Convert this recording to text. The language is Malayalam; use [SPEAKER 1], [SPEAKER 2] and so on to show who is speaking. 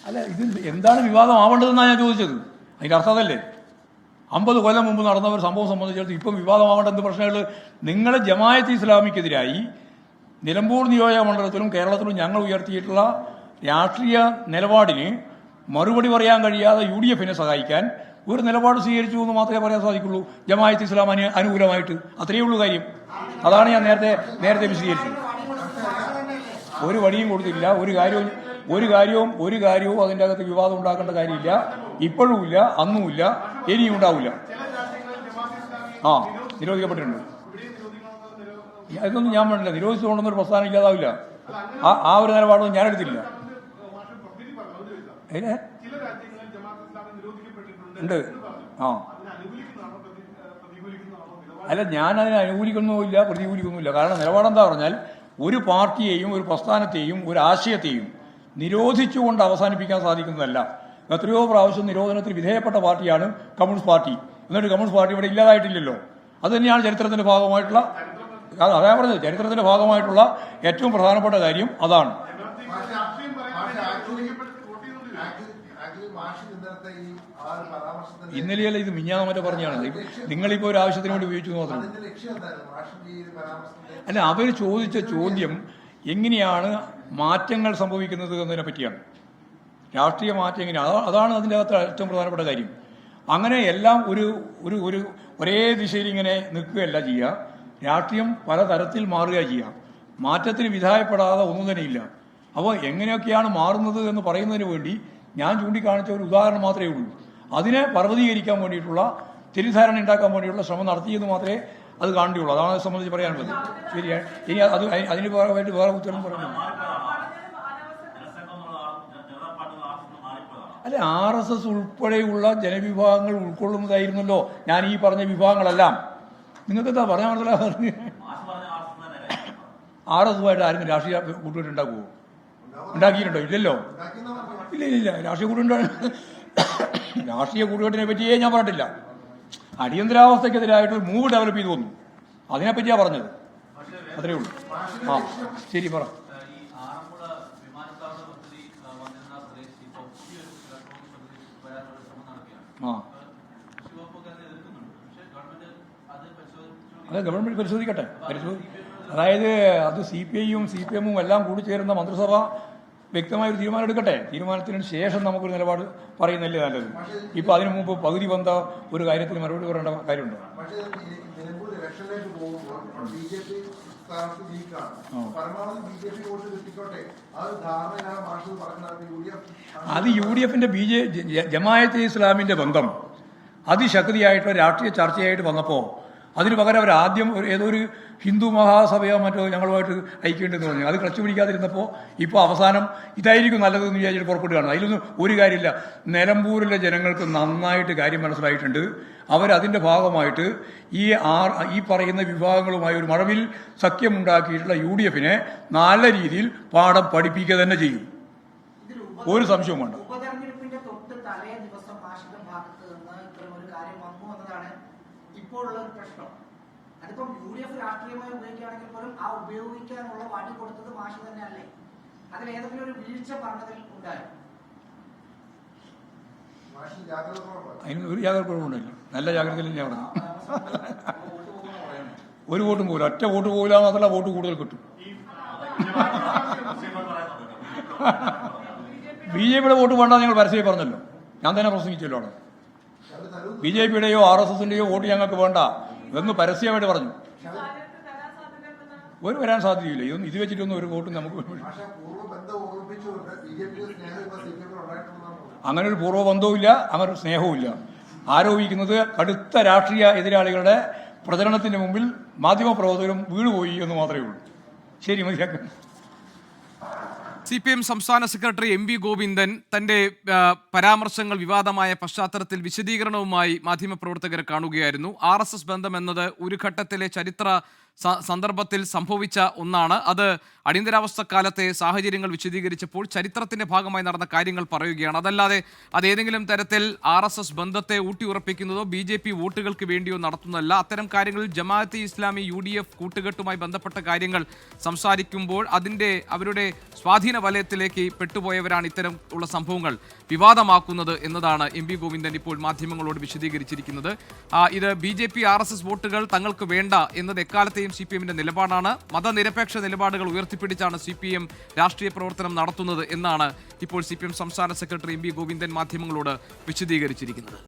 [SPEAKER 1] അല്ല, ഇത് എന്താണ് വിവാദമാവേണ്ടതെന്നാണ് ഞാൻ ചോദിച്ചത്. അതിൻ്റെ അർത്ഥം അതല്ലേ? 50 കൊല്ലം മുമ്പ് നടന്ന ഒരു സംഭവം സംബന്ധിച്ചിടത്ത് ഇപ്പം വിവാദമാവേണ്ട എന്ത് പ്രശ്നങ്ങൾ? നിങ്ങൾ ജമാഅത്ത് ഇസ്ലാമിക്കെതിരായി നിലമ്പൂർ നിയോജക മണ്ഡലത്തിലും കേരളത്തിലും ഞങ്ങൾ ഉയർത്തിയിട്ടുള്ള രാഷ്ട്രീയ നിലപാടിന് മറുപടി പറയാൻ കഴിയാതെ UDF സഹായിക്കാൻ ഒരു നിലപാട് സ്വീകരിച്ചു എന്ന് മാത്രമേ പറയാൻ സാധിക്കുള്ളൂ. ജമാഅത്ത് ഇസ്ലാമിന് അനുകൂലമായിട്ട് അത്രയേ ഉള്ളൂ കാര്യം. അതാണ് ഞാൻ നേരത്തെ വിശദീകരിച്ചത്. ഒരു വടിയും കൊടുത്തില്ല. ഒരു കാര്യവും അതിൻ്റെ അകത്ത് വിവാദം ഉണ്ടാക്കേണ്ട കാര്യമില്ല. ഇപ്പോഴുമില്ല, അന്നുമില്ല, ഇനിയും ഉണ്ടാവില്ല. നിരോധിക്കപ്പെട്ടിട്ടുണ്ട്. ഇതൊന്നും ഞാൻ വേണ്ടില്ല. നിരോധിച്ചുകൊണ്ടൊന്നൊരു പ്രസ്ഥാനം ഇല്ലാതാവില്ല. ആ ഒരു നിലപാടൊന്നും ഞാൻ എടുത്തില്ല. ഉണ്ട്. അല്ല, ഞാൻ അതിനെ അനുകൂലിക്കുന്നുമില്ല, പ്രതികൂലിക്കുന്നുമില്ല. കാരണം നിലപാടെന്താ പറഞ്ഞാൽ, ഒരു പാർട്ടിയെയും ഒരു പ്രസ്ഥാനത്തെയും ഒരു ആശയത്തെയും നിരോധിച്ചുകൊണ്ട് അവസാനിപ്പിക്കാൻ സാധിക്കുന്നതല്ല. എത്രയോ പ്രാവശ്യം നിരോധനത്തിന് വിധേയപ്പെട്ട പാർട്ടിയാണ് കമ്മ്യൂണിസ്റ്റ് പാർട്ടി. എന്നിട്ട് കമ്മ്യൂണിസ്റ്റ് പാർട്ടി ഇവിടെ ഇല്ലാതായിട്ടില്ലല്ലോ. അത് തന്നെയാണ് ചരിത്രത്തിന്റെ ഭാഗമായിട്ടുള്ള, അതാ പറഞ്ഞത്, ചരിത്രത്തിന്റെ ഭാഗമായിട്ടുള്ള ഏറ്റവും പ്രധാനപ്പെട്ട കാര്യം അതാണ്. ഇന്നലെയല്ല, ഇത് മിഞ്ഞാന്ന് മറ്റേ പറഞ്ഞാണ്. നിങ്ങളിപ്പോ ഒരു ആവശ്യത്തിന് വേണ്ടി ഉപയോഗിച്ചു മാത്രം. അല്ല, അവർ ചോദിച്ച ചോദ്യം എങ്ങനെയാണ് മാറ്റങ്ങൾ സംഭവിക്കുന്നത് എന്നതിനെ പറ്റിയാണ്. രാഷ്ട്രീയ മാറ്റം എങ്ങനെയാണ്, അതാണ് അതിൻ്റെ അകത്ത് ഏറ്റവും പ്രധാനപ്പെട്ട കാര്യം. അങ്ങനെ എല്ലാം ഒരേ ദിശയിൽ ഇങ്ങനെ നിൽക്കുകയല്ല ചെയ്യുക. രാഷ്ട്രീയം പലതരത്തിൽ മാറുക ചെയ്യുക. മാറ്റത്തിന് വിധേയപ്പെടാതെ ഒന്നും തന്നെ ഇല്ല. അപ്പോൾ എങ്ങനെയൊക്കെയാണ് മാറുന്നത് എന്ന് പറയുന്നതിന് വേണ്ടി ഞാൻ ചൂണ്ടിക്കാണിച്ച ഒരു ഉദാഹരണം മാത്രമേ ഉള്ളൂ. അതിനെ പർവ്വതീകരിക്കാൻ വേണ്ടിയിട്ടുള്ള, തെറ്റിദ്ധാരണ ഉണ്ടാക്കാൻ വേണ്ടിയിട്ടുള്ള ശ്രമം നടത്തിയെന്ന് മാത്രമേ അത് കാണേണ്ടിയുള്ളൂ. അതാണ് അത് സംബന്ധിച്ച് പറയാനുള്ളത്. ശരിയാണ്. ഇനി അതിന് വേണ്ടി വേറെ ഉത്തരം പറയുന്നു. അല്ലെ, RSS ഉൾപ്പെടെയുള്ള ജനവിഭാഗങ്ങൾ ഉൾക്കൊള്ളുന്നതായിരുന്നല്ലോ ഞാൻ ഈ പറഞ്ഞ വിഭാഗങ്ങളെല്ലാം. നിങ്ങൾക്ക് എന്താ പറയാൻ മനസ്സിലാകുന്നത്? RSSുമായിട്ട് ആരും രാഷ്ട്രീയ കൂട്ടുകെട്ടുണ്ടാക്കുമോ? ഉണ്ടാക്കിയിട്ടുണ്ടോ? ഇല്ലല്ലോ. ഇല്ല. രാഷ്ട്രീയ കൂട്ടുകെട്ടിനെ പറ്റിയേ ഞാൻ പറഞ്ഞിട്ടില്ല. അടിയന്തരാവസ്ഥക്കെതിരായിട്ട് മൂവ് ഡെവലപ്പ് ചെയ്തു വന്നു, അതിനെപ്പറ്റിയാ പറഞ്ഞത്. അത്രയേ ഉള്ളൂ. ശരി, പറ. അതെ, ഗവൺമെന്റ് പരിശോധിക്കട്ടെ. അതായത് അത് CPIയും CPMും എല്ലാം കൂടി ചേരുന്ന മന്ത്രിസഭ വ്യക്തമായൊരു തീരുമാനം എടുക്കട്ടെ. തീരുമാനത്തിന് ശേഷം നമുക്കൊരു നിലപാട് പറയുന്നല്ലേ നല്ലത്. ഇപ്പൊ അതിനു മുമ്പ് പകുതി വന്ന ഒരു കാര്യത്തിന് മറുപടി പറയേണ്ട കാര്യമുണ്ടോ? അത് UDF ജമാഅത്തെ ഇസ്ലാമിന്റെ ബന്ധം അതിശക്തിയായിട്ടുള്ള രാഷ്ട്രീയ ചർച്ചയായിട്ട് വന്നപ്പോൾ അതിന് പകരം അവർ ആദ്യം ഏതോ ഒരു ഹിന്ദു മഹാസഭയോ മറ്റോ ഞങ്ങളുമായിട്ട് ഐക്യമുണ്ടെന്ന് പറഞ്ഞു. അത് ക്ലച്ച് പിടിക്കാതിരുന്നപ്പോൾ ഇപ്പോൾ അവസാനം ഇതായിരിക്കും നല്ലതെന്ന് വിചാരിച്ചിട്ട് പുറപ്പെടുകയാണ്. അതിലൊന്നും ഒരു കാര്യമില്ല. നിലമ്പൂരിലെ ജനങ്ങൾക്ക് നന്നായിട്ട് കാര്യം മനസ്സിലായിട്ടുണ്ട്. അവരതിൻ്റെ ഭാഗമായിട്ട് ഈ പറയുന്ന വിഭാഗങ്ങളുമായി ഒരു മഴവിൽ സഖ്യമുണ്ടാക്കിയിട്ടുള്ള UDF നല്ല രീതിയിൽ പാഠം പഠിപ്പിക്കുക തന്നെ ചെയ്യും. ഒരു സംശയവും വേണ്ട.
[SPEAKER 2] ഇപ്പോഴുള്ള ഒരു പ്രശ്നം അതിപ്പം UDF രാഷ്ട്രീയമായി ഉപയോഗിക്കുകയാണെങ്കിൽ പോലും ആ ഉപയോഗിക്കാനുള്ള വടി കൊടുത്തത് മാഷ് തന്നെയല്ലേ? അതിലേതെങ്കിലും ഒരു വീഴ്ച പറഞ്ഞതിൽ ഉണ്ടായോ?
[SPEAKER 1] അതിന് ഒരു ജാഗ്രത കുറവുണ്ടല്ലോ. നല്ല ജാഗ്രതയിൽ ഞാൻ പറഞ്ഞു. ഒരു വോട്ടും പോകില്ല. ഒറ്റ വോട്ട് പോകില്ല മാത്രമല്ല, വോട്ട് കൂടുതൽ കിട്ടും. BJPയുടെ വോട്ട് വേണ്ട നിങ്ങൾ പരസ്യമായി പറഞ്ഞല്ലോ. ഞാൻ തന്നെ പ്രസംഗിച്ചല്ലോ. അവിടെ BJPയുടെയോ RSSന്റെയോ വോട്ട് ഞങ്ങൾക്ക് വേണ്ട എന്ന് പരസ്യമായിട്ട് പറഞ്ഞു. വരാൻ സാധ്യതയില്ല. ഇത് വെച്ചിട്ടൊന്നും ഒരു വോട്ടും നമുക്ക് അങ്ങനെ ഒരു പൂർവ്വബന്ധവും ഇല്ല, അങ്ങനെ ഒരു സ്നേഹവും ഇല്ല. ആരോപിക്കുന്നത് കടുത്ത രാഷ്ട്രീയ എതിരാളികളുടെ പ്രചരണത്തിന്റെ മുമ്പിൽ മാധ്യമപ്രവർത്തകരും വീണുപോയി എന്ന് മാത്രമേ ഉള്ളൂ. ശരി, മതിയാക്കും.
[SPEAKER 3] CPM സംസ്ഥാന സെക്രട്ടറി MV ഗോവിന്ദൻ തന്റെ പരാമർശങ്ങൾ വിവാദമായ പശ്ചാത്തലത്തിൽ വിശദീകരണവുമായി മാധ്യമപ്രവർത്തകരെ കാണുകയായിരുന്നു. RSS ബന്ധം എന്നത് ഒരു ഘട്ടത്തിലെ ചരിത്ര സന്ദർഭത്തിൽ സംഭവിച്ച ഒന്നാണ്. അത് അടിയന്തരാവസ്ഥ കാലത്തെ സാഹചര്യങ്ങൾ വിശദീകരിച്ചപ്പോൾ ചരിത്രത്തിന്റെ ഭാഗമായി നടന്ന കാര്യങ്ങൾ പറയുകയാണ്. അതല്ലാതെ അതേതെങ്കിലും തരത്തിൽ RSS ബന്ധത്തെ ഊട്ടിയുറപ്പിക്കുന്നതോ BJP വോട്ടുകൾക്ക് വേണ്ടിയോ നടത്തുന്നതല്ല. അത്തരം കാര്യങ്ങളിൽ ജമാഅത്തെ ഇസ്ലാമി UDF കൂട്ടുകെട്ടുമായി ബന്ധപ്പെട്ട കാര്യങ്ങൾ സംസാരിക്കുമ്പോൾ അവരുടെ സ്വാധീന വലയത്തിലേക്ക് പെട്ടുപോയവരാണ് ഇത്തരം ഉള്ള സംഭവങ്ങൾ വിവാദമാക്കുന്നത് എന്നതാണ് MP ഗോവിന്ദൻ ഇപ്പോൾ മാധ്യമങ്ങളോട് വിശദീകരിച്ചിരിക്കുന്നത്. ഇത് BJP RSS വോട്ടുകൾ തങ്ങൾക്ക് വേണ്ട എന്നത് എക്കാലത്തെയും CPM-ന്റെ നിലപാടാണ്. മതനിരപേക്ഷ നിലപാടുകൾ ഉയർത്തിപ്പിടിച്ചാണ് CPM രാഷ്ട്രീയ പ്രവർത്തനം നടത്തുന്നത് എന്നാണ് ഇപ്പോൾ CPM സംസ്ഥാന സെക്രട്ടറി MP ഗോവിന്ദൻ മാധ്യമങ്ങളോട് വിശദീകരിച്ചിരിക്കുന്നത്.